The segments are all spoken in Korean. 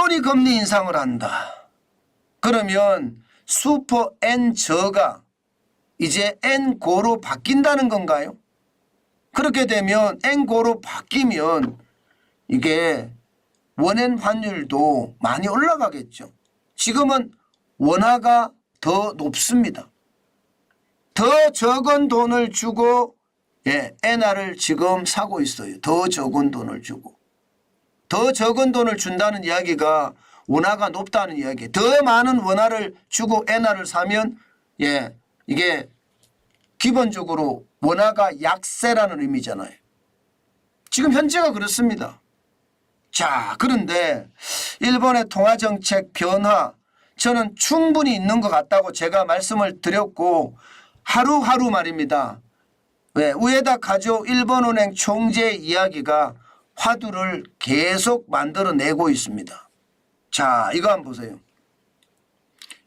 일본이 금리 인상을 한다. 그러면 슈퍼 N 저가 이제 N 고로 바뀐다는 건가요? 그렇게 되면 N 고로 바뀌면 이게 원엔 환율도 많이 올라가겠죠. 지금은 원화가 더 높습니다. 더 적은 돈을 주고 엔화를 지금 사고 있어요. 더 적은 돈을 주고. 더 적은 돈을 준다는 이야기가 원화가 높다는 이야기예요. 더 많은 원화를 주고 엔화를 사면 이게 기본적으로 원화가 약세라는 의미잖아요. 지금 현재가 그렇습니다. 자, 그런데 일본의 통화정책 변화 저는 충분히 있는 것 같다고 제가 말씀을 드렸고 하루하루 말입니다. 우에다 카즈오 일본은행 총재 이야기가 화두를 계속 만들어내고 있습니다. 자, 이거 한번 보세요.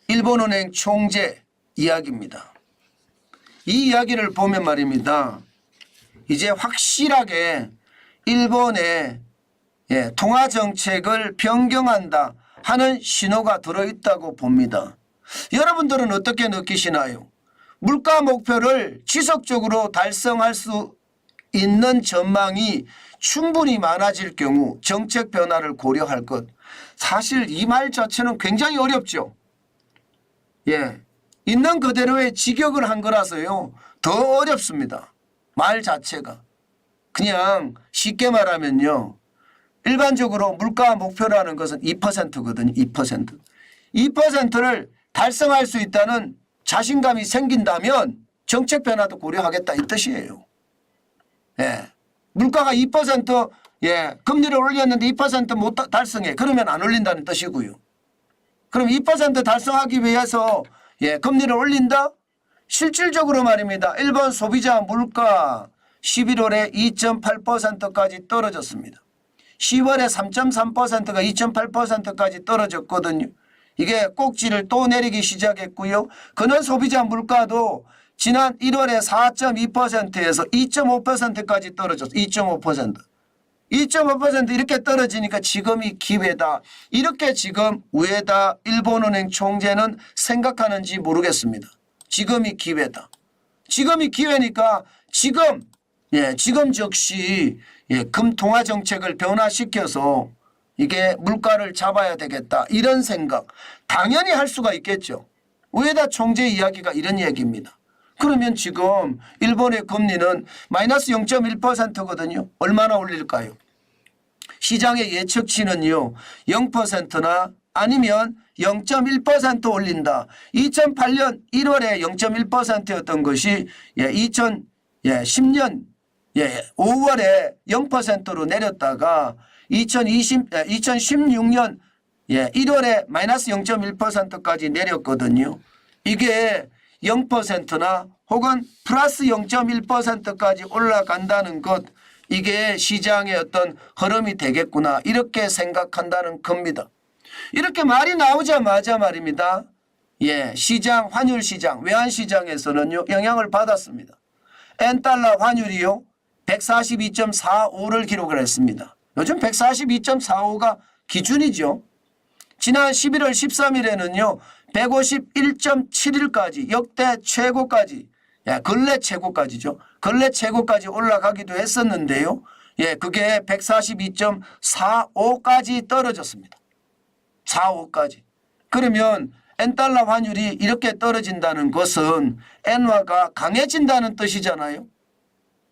일본은행 총재 이야기입니다. 이 이야기를 보면 말입니다. 이제 확실하게 일본의 통화정책을 변경한다 하는 신호가 들어있다고 봅니다. 여러분들은 어떻게 느끼시나요? 물가 목표를 지속적으로 달성할 수 있는 전망이 충분히 많아질 경우 정책 변화를 고려할 것. 사실 이 말 자체는 굉장히 어렵죠. 있는 그대로의 직역을 한 거라서요. 더 어렵습니다. 말 자체가. 그냥 쉽게 말하면요. 일반적으로 물가 목표라는 것은 2%거든요. 2%. 2%를 달성할 수 있다는 자신감이 생긴다면 정책 변화도 고려하겠다 이 뜻이에요. 물가가 2% 금리를 올렸는데 2% 못 달성해. 그러면 안 올린다는 뜻이고요. 그럼 2% 달성하기 위해서 금리를 올린다? 실질적으로 말입니다. 일본 소비자 물가 11월에 2.8%까지 떨어졌습니다. 10월에 3.3%가 2.8%까지 떨어졌거든요. 이게 꼭지를 또 내리기 시작했고요. 근원 소비자 물가도 지난 1월에 4.2%에서 2.5%까지 떨어졌어요. 2.5%. 2.5% 이렇게 떨어지니까 지금이 기회다. 이렇게 지금 우에다 일본은행 총재는 생각하는지 모르겠습니다. 지금이 기회다. 지금이 기회니까 지금 즉시 금통화 정책을 변화시켜서 이게 물가를 잡아야 되겠다. 이런 생각 당연히 할 수가 있겠죠. 우에다 총재 이야기가 이런 얘기입니다. 그러면 지금 일본의 금리는 마이너스 0.1%거든요. 얼마나 올릴까요? 시장의 예측치는요. 0%나 아니면 0.1% 올린다. 2008년 1월에 0.1%였던 것이 2010년 5월에 0%로 내렸다가 2016년 1월에 마이너스 0.1%까지 내렸거든요. 이게 0%나 혹은 플러스 0.1%까지 올라간다는 것, 이게 시장의 어떤 흐름이 되겠구나 이렇게 생각한다는 겁니다. 이렇게 말이 나오자마자 말입니다. 시장, 환율시장, 외환시장에서는요 영향을 받았습니다. 엔달러 환율이요 142.45를 기록을 했습니다. 요즘 142.45가 기준이죠. 지난 11월 13일에는요 151.71까지 역대 최고까지 근래 최고까지죠. 근래 최고까지 올라가기도 했었는데요. 그게 142.45까지 떨어졌습니다. 45까지. 그러면 엔달러 환율이 이렇게 떨어진다는 것은 엔화가 강해진다는 뜻이잖아요.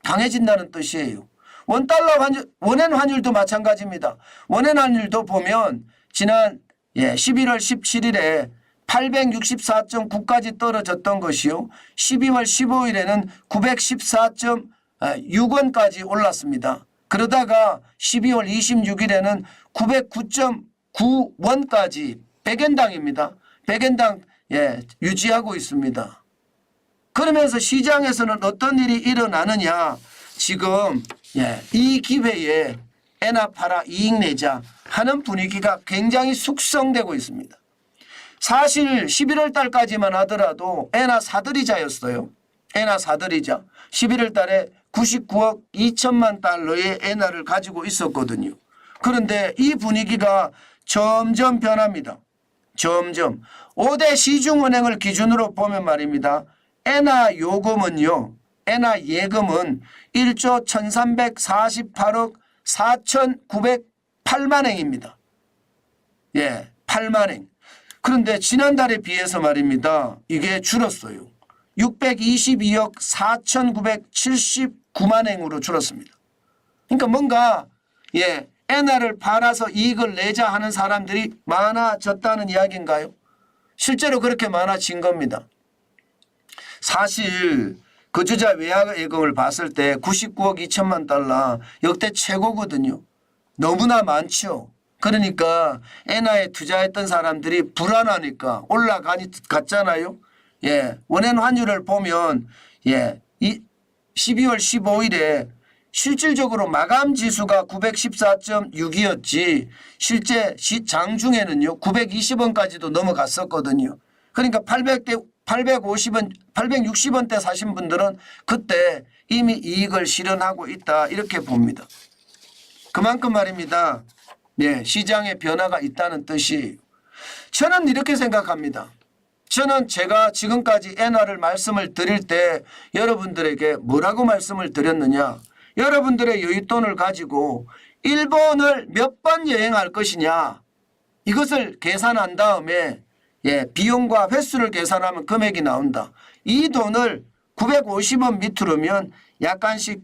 강해진다는 뜻이에요. 원달러 환율, 원엔 환율도 마찬가지입니다. 원엔 환율도 보면 지난 11월 17일에 864.9까지 떨어졌던 것이요. 12월 15일에는 914.6원까지 올랐습니다. 그러다가 12월 26일에는 909.9원까지 100엔당입니다. 100엔당 유지하고 있습니다. 그러면서 시장에서는 어떤 일이 일어나느냐. 지금 이 기회에 엔화 팔아 이익 내자 하는 분위기가 굉장히 숙성되고 있습니다. 사실 11월 달까지만 하더라도 엔화 사들이자였어요. 엔화 사들이자. 11월 달에 99억 2천만 달러의 엔화를 가지고 있었거든요. 그런데 이 분위기가 점점 변합니다. 점점. 5대 시중은행을 기준으로 보면 말입니다. 엔화 요금은요. 엔화 예금은 1조 1348억 4908만행입니다. 예, 8만행. 그런데 지난달에 비해서 말입니다. 이게 줄었어요. 622억 4979만행으로 줄었습니다. 그러니까 뭔가 예, 엔화를 팔아서 이익을 내자 하는 사람들이 많아졌다는 이야기인가요? 실제로 그렇게 많아진 겁니다. 사실 거주자 외화 예금을 봤을 때 99억 2천만 달러 역대 최고거든요. 너무나 많죠. 그러니까 엔화에 투자했던 사람들이 불안하니까 올라갔잖아요. 예, 원엔 환율을 보면 예, 12월 15일에 실질적으로 마감 지수가 914.6이었지 실제 장중에는요 920원까지도 넘어갔었거든요. 그러니까 850원, 860원대 사신 분들은 그때 이미 이익을 실현하고 있다 이렇게 봅니다. 그만큼 말입니다. 네, 시장에 변화가 있다는 뜻이에요. 저는 이렇게 생각합니다. 저는 제가 지금까지 엔화를 말씀을 드릴 때 여러분들에게 뭐라고 말씀을 드렸느냐. 여러분들의 여윳돈을 가지고 일본을 몇 번 여행할 것이냐. 이것을 계산한 다음에 예, 비용과 횟수를 계산하면 금액이 나온다. 이 돈을 950원 밑으로면 약간씩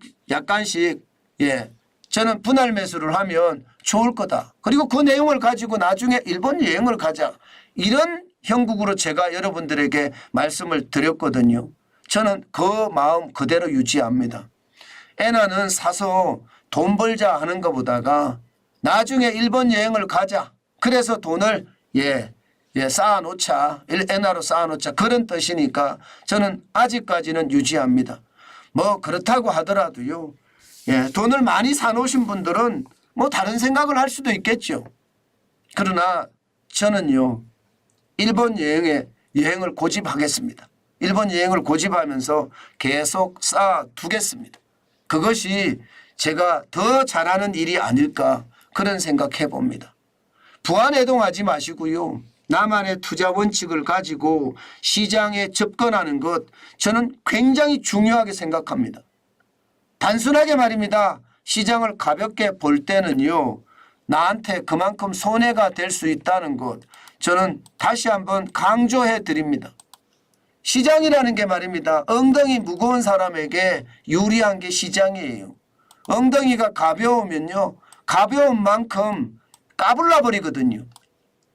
예, 저는 분할 매수를 하면 좋을 거다. 그리고 그 내용을 가지고 나중에 일본 여행을 가자. 이런 형국으로 제가 여러분들에게 말씀을 드렸거든요. 저는 그 마음 그대로 유지합니다. 엔화는 사서 돈 벌자 하는 것보다가 나중에 일본 여행을 가자. 그래서 돈을 쌓아놓자. 엔화로 쌓아놓자. 그런 뜻이니까 저는 아직까지는 유지합니다. 뭐 그렇다고 하더라도요. 예, 돈을 많이 사놓으신 분들은 뭐 다른 생각을 할 수도 있겠죠. 그러나 저는요. 일본 여행을 고집하겠습니다. 일본 여행을 고집하면서 계속 쌓아두겠습니다. 그것이 제가 더 잘하는 일이 아닐까 그런 생각해 봅니다. 부안해동하지 마시고요. 나만의 투자 원칙을 가지고 시장에 접근하는 것 저는 굉장히 중요하게 생각합니다. 단순하게 말입니다. 시장을 가볍게 볼 때는요. 나한테 그만큼 손해가 될 수 있다는 것 저는 다시 한번 강조해 드립니다. 시장이라는 게 말입니다. 엉덩이 무거운 사람에게 유리한 게 시장이에요. 엉덩이가 가벼우면요. 가벼운 만큼 까불나 버리거든요.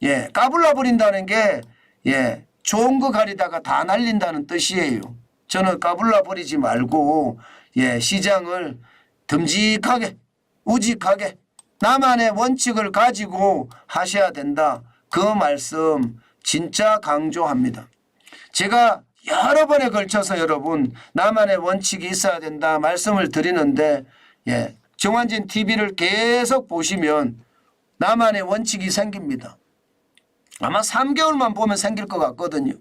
예, 까불나 버린다는 게 예, 좋은 거 가리다가 다 날린다는 뜻이에요. 저는 까불나 버리지 말고 예, 시장을 듬직하게 우직하게 나만의 원칙을 가지고 하셔야 된다. 그 말씀 진짜 강조합니다. 제가 여러 번에 걸쳐서 여러분 나만의 원칙이 있어야 된다 말씀을 드리는데 예, 정환진 TV를 계속 보시면 나만의 원칙이 생깁니다. 아마 3개월만 보면 생길 것 같거든요.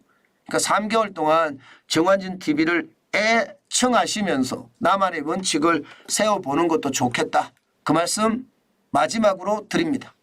그러니까 3개월 동안 정환진 TV를 애청하시면서 나만의 원칙을 세워보는 것도 좋겠다. 그 말씀 마지막으로 드립니다.